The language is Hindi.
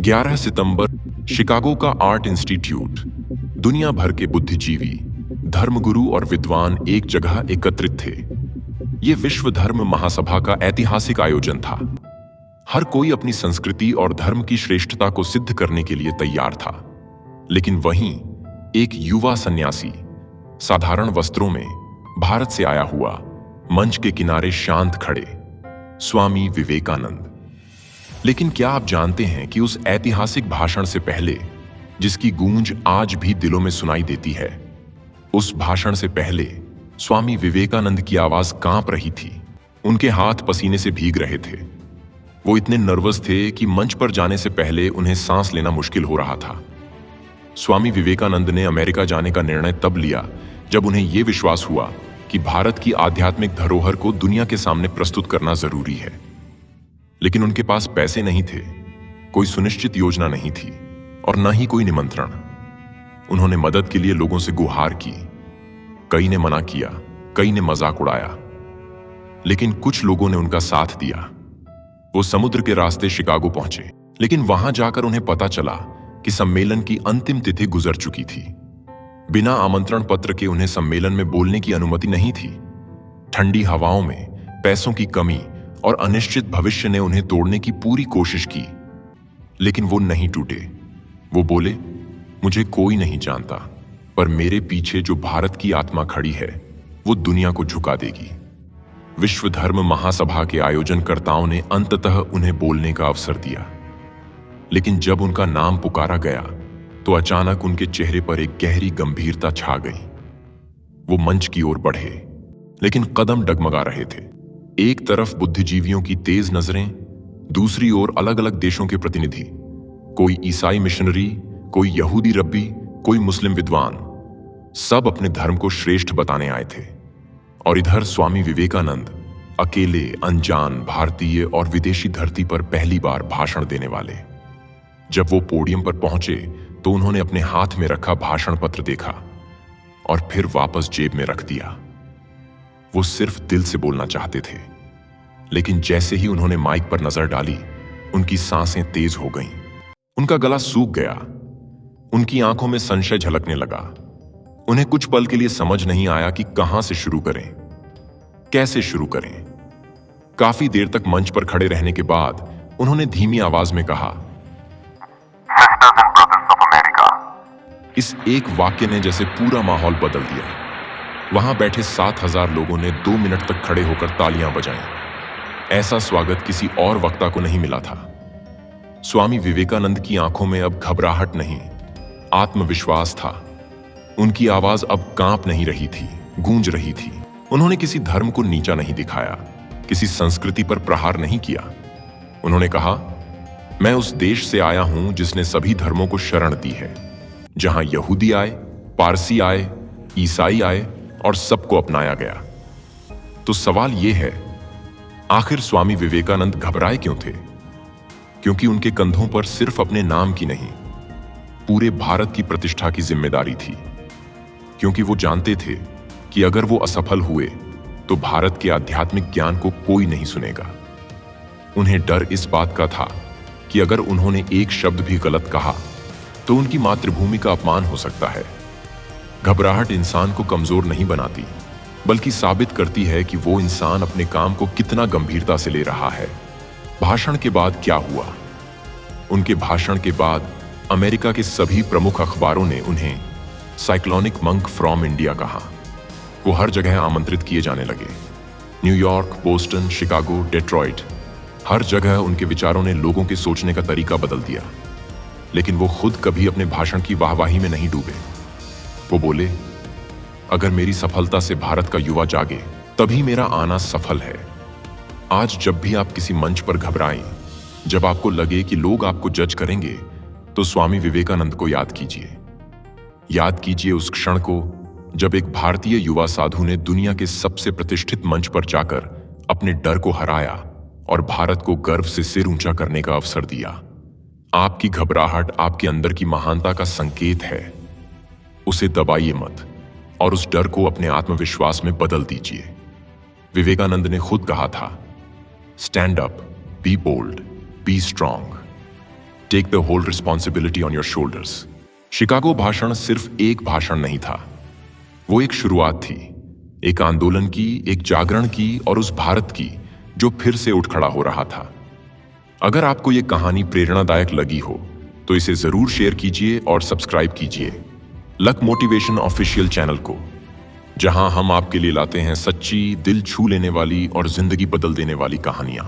11 सितंबर, शिकागो का आर्ट इंस्टीट्यूट। दुनिया भर के बुद्धिजीवी, धर्मगुरु और विद्वान एक जगह एकत्रित थे। ये विश्व धर्म महासभा का ऐतिहासिक आयोजन था। हर कोई अपनी संस्कृति और धर्म की श्रेष्ठता को सिद्ध करने के लिए तैयार था। लेकिन वहीं एक युवा सन्यासी, साधारण वस्त्रों में, भारत से आया हुआ, मंच के किनारे शांत खड़े, स्वामी विवेकानंद। लेकिन क्या आप जानते हैं कि उस ऐतिहासिक भाषण से पहले, जिसकी गूंज आज भी दिलों में सुनाई देती है, उस भाषण से पहले स्वामी विवेकानंद की आवाज कांप रही थी। उनके हाथ पसीने से भीग रहे थे। वो इतने नर्वस थे कि मंच पर जाने से पहले उन्हें सांस लेना मुश्किल हो रहा था। स्वामी विवेकानंद ने अमेरिका जाने का निर्णय तब लिया जब उन्हें यह विश्वास हुआ कि भारत की आध्यात्मिक धरोहर को दुनिया के सामने प्रस्तुत करना जरूरी है। लेकिन उनके पास पैसे नहीं थे, कोई सुनिश्चित योजना नहीं थी और न ही कोई निमंत्रण। उन्होंने मदद के लिए लोगों से गुहार की। कई ने मना किया, कई ने मजाक उड़ाया, लेकिन कुछ लोगों ने उनका साथ दिया। वो समुद्र के रास्ते शिकागो पहुंचे, लेकिन वहां जाकर उन्हें पता चला कि सम्मेलन की अंतिम तिथि गुजर चुकी थी। बिना आमंत्रण पत्र के उन्हें सम्मेलन में बोलने की अनुमति नहीं थी। ठंडी हवाओं में, पैसों की कमी और अनिश्चित भविष्य ने उन्हें तोड़ने की पूरी कोशिश की, लेकिन वो नहीं टूटे। वो बोले, मुझे कोई नहीं जानता, पर मेरे पीछे जो भारत की आत्मा खड़ी है, वो दुनिया को झुका देगी। विश्व धर्म महासभा के आयोजनकर्ताओं ने अंततः उन्हें बोलने का अवसर दिया। लेकिन जब उनका नाम पुकारा गया तो अचानक उनके चेहरे पर एक गहरी गंभीरता छा गई। वो मंच की ओर बढ़े, लेकिन कदम डगमगा रहे थे। एक तरफ बुद्धिजीवियों की तेज नजरें, दूसरी ओर अलग अलग देशों के प्रतिनिधि, कोई ईसाई मिशनरी, कोई यहूदी रब्बी, कोई मुस्लिम विद्वान, सब अपने धर्म को श्रेष्ठ बताने आए थे। और इधर स्वामी विवेकानंद, अकेले, अनजान, भारतीय और विदेशी धरती पर पहली बार भाषण देने वाले। जब वो पोडियम पर पहुंचे तो उन्होंने अपने हाथ में रखा भाषण पत्र देखा और फिर वापस जेब में रख दिया। वो सिर्फ दिल से बोलना चाहते थे, लेकिन जैसे ही उन्होंने माइक पर नजर डाली, उनकी सांसें तेज हो गईं। उनका गला सूख गया, उनकी आंखों में संशय झलकने लगा। उन्हें कुछ पल के लिए समझ नहीं आया कि कहां से शुरू करें, कैसे शुरू करें। काफी देर तक मंच पर खड़े रहने के बाद उन्होंने धीमी आवाज में कहा, Sisters and brothers of America. इस एक वाक्य ने जैसे पूरा माहौल बदल दिया। वहां बैठे 7,000 लोगों ने 2 मिनट तक खड़े होकर तालियां बजाईं। ऐसा स्वागत किसी और वक्ता को नहीं मिला था। स्वामी विवेकानंद की आंखों में अब घबराहट नहीं, आत्मविश्वास था। उनकी आवाज अब कांप नहीं रही थी, गूंज रही थी। उन्होंने किसी धर्म को नीचा नहीं दिखाया, किसी संस्कृति पर प्रहार नहीं किया। उन्होंने कहा, मैं उस देश से आया हूं जिसने सभी धर्मों को शरण दी है, जहां यहूदी आए, पारसी आए, ईसाई आए और सबको अपनाया गया। तो सवाल यह है, आखिर स्वामी विवेकानंद घबराए क्यों थे? क्योंकि उनके कंधों पर सिर्फ अपने नाम की नहीं, पूरे भारत की प्रतिष्ठा की जिम्मेदारी थी। क्योंकि वो जानते थे कि अगर वो असफल हुए तो भारत के आध्यात्मिक ज्ञान को कोई नहीं सुनेगा। उन्हें डर इस बात का था कि अगर उन्होंने एक शब्द भी गलत कहा तो उनकी मातृभूमि का अपमान हो सकता है। घबराहट इंसान को कमजोर नहीं बनाती, बल्कि साबित करती है कि वो इंसान अपने काम को कितना गंभीरता से ले रहा है। भाषण के बाद क्या हुआ? उनके भाषण के बाद अमेरिका के सभी प्रमुख अखबारों ने उन्हें साइक्लोनिक मंक फ्रॉम इंडिया कहा। वो हर जगह आमंत्रित किए जाने लगे। न्यूयॉर्क, बोस्टन, शिकागो, डेट्रॉइट, हर जगह उनके विचारों ने लोगों के सोचने का तरीका बदल दिया। लेकिन वो खुद कभी अपने भाषण की वाहवाही में नहीं डूबे। वो बोले, अगर मेरी सफलता से भारत का युवा जागे, तभी मेरा आना सफल है। आज जब भी आप किसी मंच पर घबराएं, जब आपको लगे कि लोग आपको जज करेंगे, तो स्वामी विवेकानंद को याद कीजिए। याद कीजिए उस क्षण को जब एक भारतीय युवा साधु ने दुनिया के सबसे प्रतिष्ठित मंच पर जाकर अपने डर को हराया और भारत को गर्व से सिर ऊंचा करने का अवसर दिया। आपकी घबराहट आपके अंदर की महानता का संकेत है। उसे दबाइए मत और उस डर को अपने आत्मविश्वास में बदल दीजिए। विवेकानंद ने खुद कहा था, stand up, be bold, be strong, take the whole responsibility on your shoulders. Chicago भाषण सिर्फ एक भाषण नहीं था, वो एक शुरुआत थी, एक आंदोलन की, एक जागरण की और उस भारत की जो फिर से उठ खड़ा हो रहा था। अगर आपको ये कहानी प्रेरणादायक लगी हो तो इसे जरूर शेयर कीजिए और सब्सक्राइब कीजिए लक मोटिवेशन ऑफिशियल चैनल को, जहां हम आपके लिए लाते हैं सच्ची, दिल छू लेने वाली और जिंदगी बदल देने वाली कहानियां।